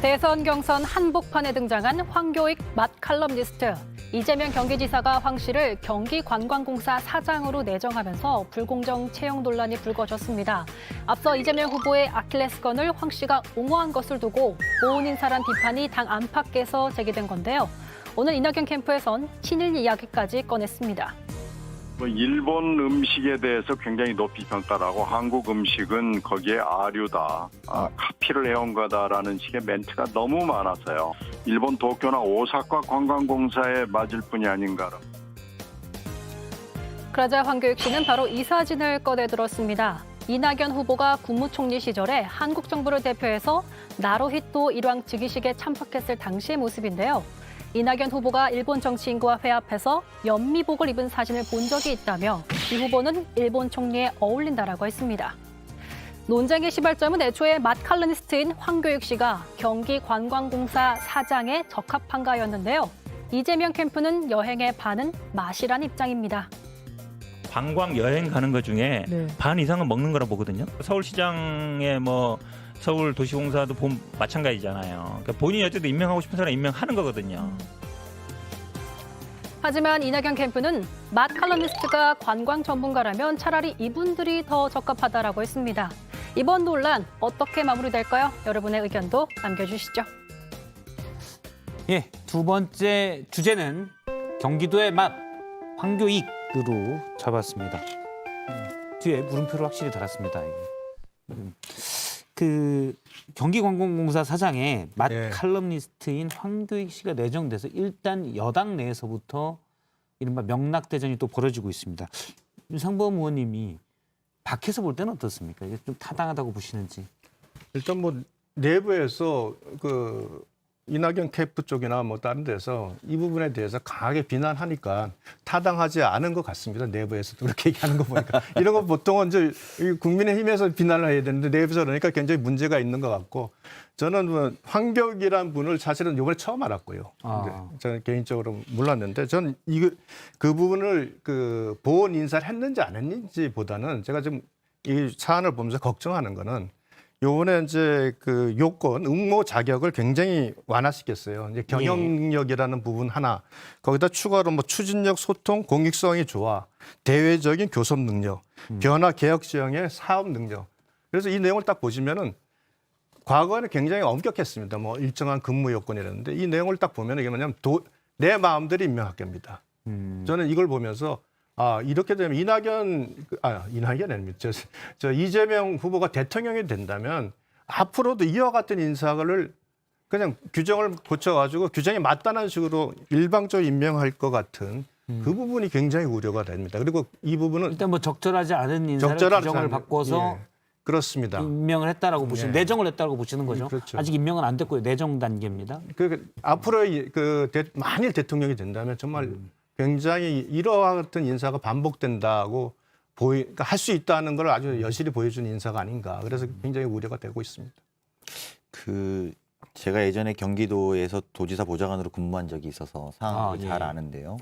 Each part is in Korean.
대선 경선 한복판에 등장한 황교익 맛 칼럼니스트. 이재명 경기지사가 황 씨를 경기관광공사 사장으로 내정하면서 불공정 채용 논란이 불거졌습니다. 앞서 이재명 후보의 아킬레스건을 황 씨가 옹호한 것을 두고 고운 인사란 비판이 당 안팎에서 제기된 건데요. 오늘 이낙연 캠프에선 친일 이야기까지 꺼냈습니다. 일본 음식에 대해서 굉장히 높이 평가하고 한국 음식은 거기에 아류다, 카피를 해온 거다라는 식의 멘트가 너무 많아서요. 일본 도쿄나 오사카 관광공사에 맞을 뿐이 아닌가. 그러자 황교익 씨는 바로 이 사진을 꺼내들었습니다. 이낙연 후보가 국무총리 시절에 한국 정부를 대표해서 나로히토 일왕 즉위식에 참석했을 당시의 모습인데요. 이낙연 후보가 일본 정치인과 회합해서 연미복을 입은 사진을 본 적이 있다며 이 후보는 일본 총리에 어울린다라고 했습니다. 논쟁의 시발점은 애초에 맛 칼럼니스트인 황교익 씨가 경기관광공사 사장에 적합한가였는데요. 이재명 캠프는 여행의 반은 맛이란 입장입니다. 관광 여행 가는 것 중에 반 이상은 먹는 거라 보거든요. 서울시장에 서울도시공사도 마찬가지잖아요. 그러니까 본인이 어쨌든 임명하고 싶은 사람 임명하는 거거든요. 하지만 이낙연 캠프는 맛 칼럼니스트가 관광 전문가라면 차라리 이분들이 더 적합하다라고 했습니다. 이번 논란 어떻게 마무리될까요? 여러분의 의견도 남겨주시죠. 예, 두 번째 주제는 경기도의 맛, 황교익으로 잡았습니다. 뒤에 물음표를 확실히 달았습니다. 경기관광공사 사장에 맛 칼럼니스트인 황교익 씨가 내정돼서 일단 여당 내에서부터 이른바 명락대전이 또 벌어지고 있습니다. 윤상범 의원님이 밖에서 볼 때는 어떻습니까? 이게 좀 타당하다고 보시는지. 일단 내부에서 이낙연 캠프 쪽이나 다른 데서 이 부분에 대해서 강하게 비난하니까 타당하지 않은 것 같습니다. 내부에서도 그렇게 얘기하는 거 보니까. 이런 거 보통은 이제 국민의힘에서 비난을 해야 되는데 내부에서 그러니까 굉장히 문제가 있는 것 같고 저는 황교익이라는 분을 사실은 이번에 처음 알았고요. 저는 개인적으로 몰랐는데 저는 그 부분을 보원 인사를 했는지 안 했는지보다는 제가 지금 이 사안을 보면서 걱정하는 거는 요번에 이제 요건 응모 자격을 굉장히 완화시켰어요. 이제 경영력이라는 부분 하나, 거기다 추가로 추진력, 소통, 공익성이 좋아, 대외적인 교섭 능력, 변화 개혁 지형의 사업 능력. 그래서 이 내용을 딱 보시면은 과거에는 굉장히 엄격했습니다. 일정한 근무 요건이라는데 이 내용을 딱 보면 이게 뭐냐면 내 마음대로 임명학계입니다. 저는 이걸 보면서 이렇게 되면 이낙연이 아닙니다. 저 이재명 후보가 대통령이 된다면 앞으로도 이와 같은 인사를 그냥 규정을 고쳐가지고 규정에 맞다는 식으로 일방적으로 임명할 것 같은 그 부분이 굉장히 우려가 됩니다. 그리고 이 부분은 일단 적절하지 않은 인사를 규정을 바꿔서 그렇습니다. 임명을 했다라고 보시는 내정을 했다고 보시는 거죠. 그렇죠. 아직 임명은 안 됐고요. 내정 단계입니다. 앞으로 만일 대통령이 된다면 정말 굉장히 이러한 같은 인사가 반복된다고 그러니까 할 수 있다는 걸 아주 여실히 보여준 인사가 아닌가. 그래서 굉장히 우려가 되고 있습니다. 제가 예전에 경기도에서 도지사 보좌관으로 근무한 적이 있어서 상황을 잘 아는데요.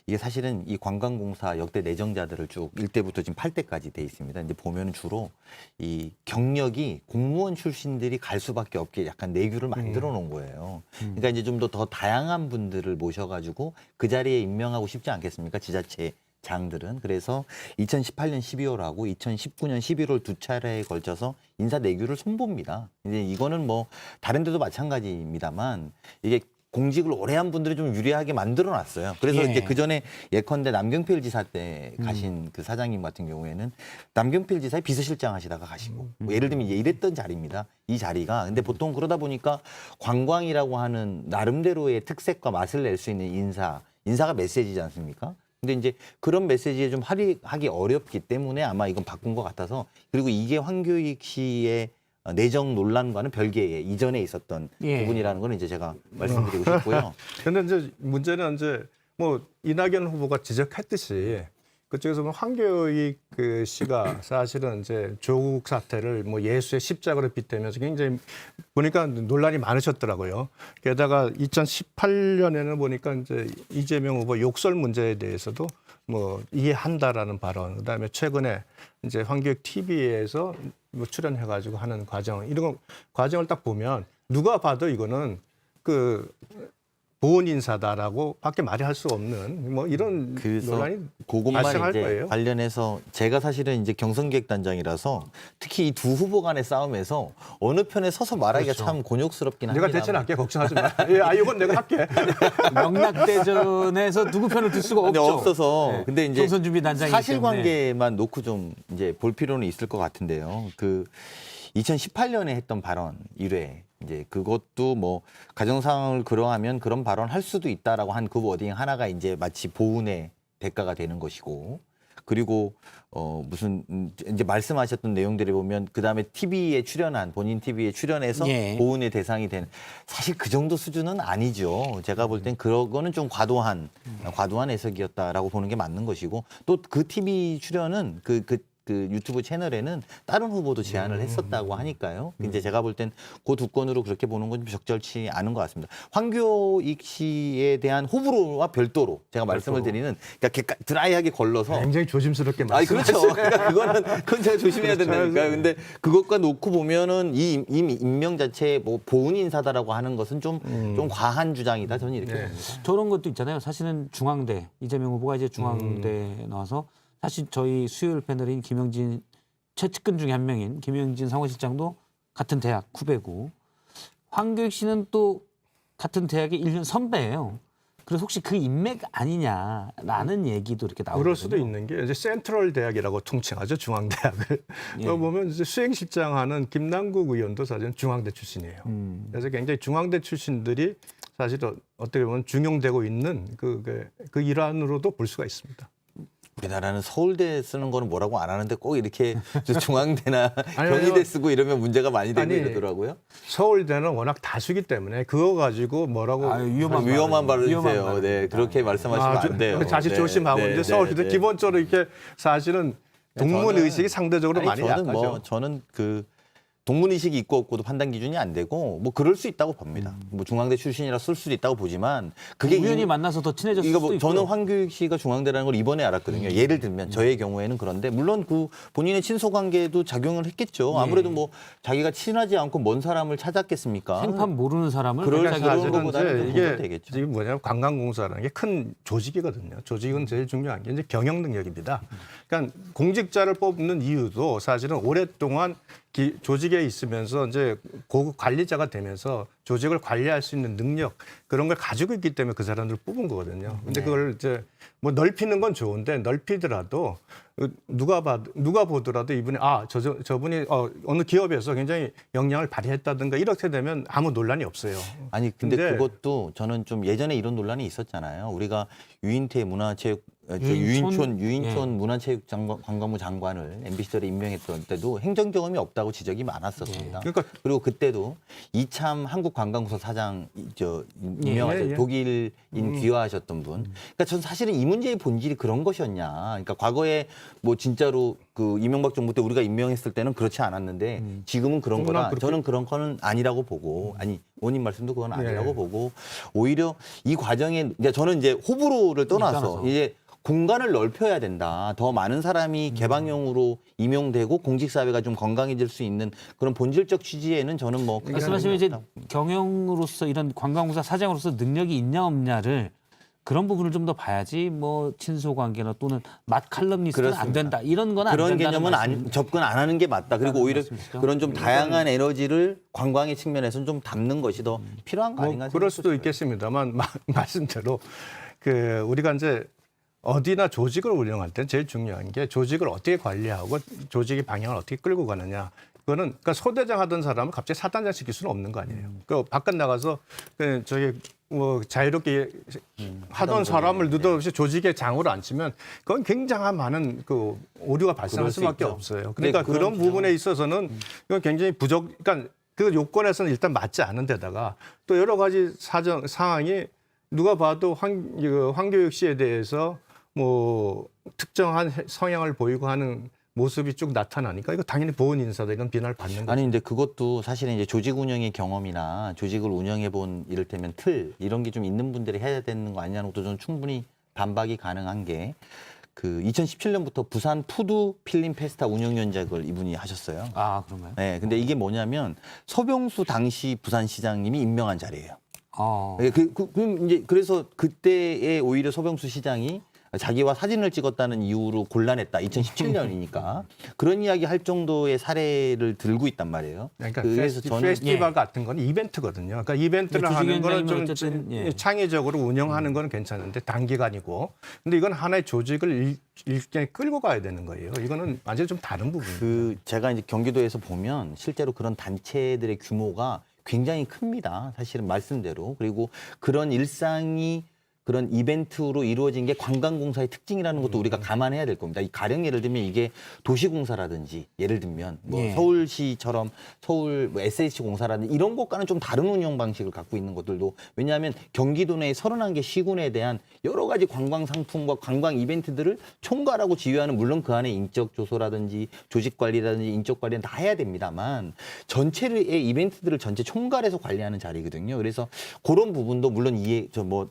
이게 사실은 이 관광공사 역대 내정자들을 쭉 1대부터 지금 8대까지 돼 있습니다. 이제 보면은 주로 이 경력이 공무원 출신들이 갈 수밖에 없게 약간 내규를 만들어 놓은 거예요. 그러니까 이제 좀 더 다양한 분들을 모셔가지고 그 자리에 임명하고 싶지 않겠습니까? 지자체 장들은. 그래서 2018년 12월하고 2019년 11월 두 차례에 걸쳐서 인사 내규를 손봅니다. 이제 이거는 다른 데도 마찬가지입니다만 이게 공직을 오래 한 분들이 좀 유리하게 만들어 놨어요. 그래서 이제 그 전에 예컨대 남경필 지사 때 가신 그 사장님 같은 경우에는 남경필 지사의 비서실장 하시다가 가시고 예를 들면 이제 이랬던 자리입니다. 이 자리가. 근데 보통 그러다 보니까 관광이라고 하는 나름대로의 특색과 맛을 낼 수 있는 인사가 메시지지 않습니까? 근데 이제 그런 메시지에 좀 활용하기 어렵기 때문에 아마 이건 바꾼 것 같아서 그리고 이게 황교익 씨의 내정 논란과는 별개의 이전에 있었던 부분이라는 건 이제 제가 말씀드리고 싶고요. 그런데 이제 문제는 이낙연 후보가 지적했듯이 그쪽에서 황교익 씨가 사실은 이제 조국 사태를 예수의 십자가로 빗대면서 굉장히 보니까 논란이 많으셨더라고요. 게다가 2018년에는 보니까 이제 이재명 후보 욕설 문제에 대해서도 이해한다라는 발언, 그다음에 최근에 이제 황교익 TV에서 출연해가지고 하는 과정, 이런 과정을 딱 보면 누가 봐도 이거는 그 보훈 인사다라고 밖에 말이 할 수 없는 뭐 이런 그래서 논란이 그것만 발생할 이제 거예요. 관련해서 제가 사실은 이제 경선기획단장이라서 특히 이 두 후보 간의 싸움에서 어느 편에 서서 말하기가 그렇죠. 참 곤욕스럽긴 내가 합니다. 대체는 할게 걱정하지 마. 예, 이건 내가 할게. 명락대전에서 누구 편을 들 수가 근데 없죠. 없어서 네. 근데 이제 총선준비단장이기 사실관계만 놓고 좀 이제 볼 필요는 있을 것 같은데요. 그 2018년에 했던 발언 1회 이제 그것도 뭐 가정 상황을 그러하면 그런 발언 할 수도 있다라고 한 그 워딩 하나가 이제 마치 보훈의 대가가 되는 것이고 그리고 무슨 이제 말씀하셨던 내용들을 보면 그 다음에 TV에 출연한 본인 TV에 출연해서 예. 보훈의 대상이 된 사실 그 정도 수준은 아니죠. 제가 볼 땐 그거는 좀 과도한 해석이었다라고 보는 게 맞는 것이고 또 그 TV 출연은 그 유튜브 채널에는 다른 후보도 제안을 했었다고 하니까요. 이제 제가 볼 땐 그 두 건으로 그렇게 보는 건 좀 적절치 않은 것 같습니다. 황교익 씨에 대한 호불호와 별도로 제가 말씀을 드리는 그러니까 드라이하게 걸러서 굉장히 조심스럽게 아니 말씀하시네. 그렇죠. 그러니까 그건 제가 조심해야 된다니까요. 근데 그것과 놓고 보면은 이 임명 자체에 뭐 보훈 인사다라고 하는 것은 좀 과한 주장이다. 저는 이렇게 네. 봅니다. 저런 것도 있잖아요. 사실은 중앙대 이재명 후보가 이제 중앙대 나와서 사실 저희 수요일 패널인 김영진 최측근 중에 한 명인 김영진 상원실장도 같은 대학 후배고 황교익 씨는 또 같은 대학의 1년 선배예요. 그래서 혹시 그 인맥 아니냐라는 얘기도 이렇게 나오거든요. 그럴 수도 있는 게 이제 센트럴 대학이라고 통칭하죠, 중앙대학을. 예. 보면 이제 수행실장하는 김남국 의원도 사실은 중앙대 출신이에요. 그래서 굉장히 중앙대 출신들이 사실 어떻게 보면 중용되고 있는 그 일환으로도 볼 수가 있습니다. 우리나라는 서울대 쓰는 거는 뭐라고 안 하는데 꼭 이렇게 중앙대나 아니요. 경희대 쓰고 이러면 문제가 많이 되고 아니, 이러더라고요. 서울대는 워낙 다수기 때문에 그거 가지고 뭐라고 위험한 발을 위험한 주세요. 네, 그렇게 말씀하시면 안 돼요. 자칫 네, 조심하고 네, 이제 네, 서울대 네. 기본적으로 이렇게 사실은 동문 의식이 상대적으로 아니, 많이 저는 약하죠. 저는 그 동문의식이 있고 없고도 판단 기준이 안 되고 뭐 그럴 수 있다고 봅니다. 뭐 중앙대 출신이라 쓸 수도 있다고 보지만 그게 우연히 만나서 더 친해졌을 이거 수도 뭐 있고. 저는 황교익 씨가 중앙대라는 걸 이번에 알았거든요. 예를 들면 저의 경우에는 그런데 물론 그 본인의 친소 관계도 작용을 했겠죠. 아무래도 뭐 자기가 친하지 않고 먼 사람을 찾았겠습니까? 생판 모르는 사람을 그럴 갑자기 그런 사실은 거보다는 이제 좀 이게 되겠죠. 지금 뭐냐면 관광공사라는 게 큰 조직이거든요. 조직은 제일 중요한 게 이제 경영 능력입니다. 그러니까 공직자를 뽑는 이유도 사실은 오랫동안 조직에 있으면서 이제 고급 관리자가 되면서 조직을 관리할 수 있는 능력 그런 걸 가지고 있기 때문에 그 사람들을 뽑은 거거든요. 근데 그걸 이제 뭐 넓히는 건 좋은데 넓히더라도 누가 보더라도 이분이 저분이 어느 기업에서 굉장히 역량을 발휘했다든가 이렇게 되면 아무 논란이 없어요. 아니 근데 근데 그것도 저는 좀 예전에 이런 논란이 있었잖아요. 우리가 유인태 문화체육 유인촌? 유인촌 예. 문화체육관광부 장관을 MB 시절에 임명했던 때도 행정 경험이 없다고 지적이 많았었습니다. 그러니까 그리고 그때도 이참 한국관광공사 사장 임명하셨 예. 독일인 귀화하셨던 분. 그러니까 전 사실은 이 문제의 본질이 그런 것이었냐. 그러니까 과거에 뭐 진짜로 그 이명박 정부 때 우리가 임명했을 때는 그렇지 않았는데 지금은 그런 거다. 저는 그런 거는 아니라고 보고 아니 원님 말씀도 그건 아니라고 예. 보고 오히려 이 과정에 이제 저는 이제 호불호를 떠나서 이제 공간을 넓혀야 된다. 더 많은 사람이 개방형으로 임용되고 공직사회가 좀 건강해질 수 있는 그런 본질적 취지에는 저는 뭐 말씀하시면 이제 경영으로서 이런 관광공사 사장으로서 능력이 있냐 없냐를 그런 부분을 좀 더 봐야지 뭐 친소 관계나 또는 맛 칼럼니스트는 안 그렇습니다. 된다 이런 건 안 그런 된다는 개념은 말씀. 접근 안 하는 게 맞다. 그리고 오히려 말씀이시죠? 그런 좀 다양한 에너지를 관광의 측면에서는 좀 담는 것이 더 필요한 거 아닌가 뭐 그럴 수도 생각해요. 있겠습니다만 말씀대로 우리가 이제 어디나 조직을 운영할 때 제일 중요한 게 조직을 어떻게 관리하고 조직의 방향을 어떻게 끌고 가느냐. 그러니까 소대장 하던 사람을 갑자기 사단장 시킬 수는 없는 거 아니에요. 그 바깥 나가서 저기 뭐 자유롭게 하던 사람을 느닷없이 조직의 장으로 앉히면 그건 굉장한 많은 그 오류가 발생할 그럴 수 수밖에 있죠. 없어요. 그러니까 네, 그런 그렇죠. 부분에 있어서는 이건 굉장히 그러니까 그 요건에서는 일단 맞지 않은 데다가 또 여러 가지 상황이 누가 봐도 황교익 씨에 대해서 뭐 특정한 성향을 보이고 하는 모습이 쭉 나타나니까 이거 당연히 보훈 인사다 이런 비난을 받는 거죠. 아니 근데 그것도 사실은 이제 조직 운영의 경험이나 조직을 운영해 본 이를테면 틀 이런 게 좀 있는 분들이 해야 되는 거 아니냐는 것도 저는 충분히 반박이 가능한 게 그 2017년부터 부산 푸드 필름 페스타 운영위원장을 이분이 하셨어요. 아, 그런가요? 네, 근데 이게 뭐냐면 서병수 당시 부산시장님이 임명한 자리예요. 아, 네, 그럼 이제 그래서 그때에 오히려 서병수 시장이 자기와 사진을 찍었다는 이유로 곤란했다. 2017년이니까 그런 이야기 할 정도의 사례를 들고 있단 말이에요. 그러니까 그래서 저는 페스티벌 같은 건 이벤트거든요. 그러니까 이벤트를 네, 하는 거는 좀 어쨌든, 예. 창의적으로 운영하는 거는 괜찮은데 단기간이고, 근데 이건 하나의 조직을 일정히 끌고 가야 되는 거예요. 이거는 완전히 좀 다른 부분이에요. 그 제가 이제 경기도에서 보면 실제로 그런 단체들의 규모가 굉장히 큽니다. 사실은 말씀대로. 그리고 그런 일상이 그런 이벤트로 이루어진 게 관광공사의 특징이라는 것도 우리가 감안해야 될 겁니다. 이 가령 예를 들면 이게 도시공사라든지 예를 들면 뭐 예. 서울시처럼 서울 뭐 SSC 공사라든지 이런 것과는 좀 다른 운영 방식을 갖고 있는 것들도, 왜냐하면 경기도 내에 31개 시군에 대한 여러 가지 관광 상품과 관광 이벤트들을 총괄하고 지휘하는, 물론 그 안에 인적 조소라든지 조직 관리라든지 인적 관리는 다 해야 됩니다만 전체의 이벤트들을 전체 총괄해서 관리하는 자리거든요. 그래서 그런 부분도 물론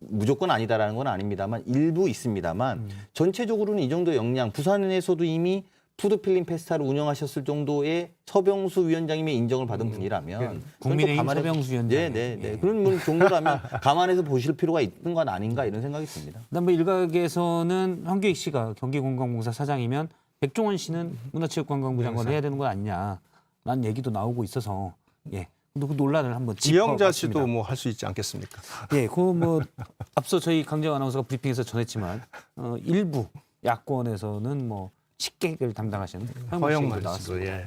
무조건 아니다라는 건 아닙니다만 일부 있습니다만 전체적으로는 이 정도 역량, 부산에서도 이미 푸드필름 페스타를 운영하셨을 정도의 서병수 위원장님의 인정을 받은 분이라면 국민의힘 서병수 위원장. 네. 예. 그런 정도라면 감안해서 보실 필요가 있는 건 아닌가 이런 생각이 듭니다. 그다음에 일각에서는 황교익 씨가 경기관광공사 사장이면 백종원 씨는 문화체육관광부 장관을 해야 되는 거 아니냐라는 얘기도 나오고 있어서 예. 그 논란을 한번 지영자 짚어봤습니다. 씨도 뭐 할 수 있지 않겠습니까? 예, 그 뭐 앞서 저희 강정 아나운서가 브리핑에서 전했지만 일부 야권에서는 뭐 식객을 담당하시는 허영만 나왔습니다. 씨도 예.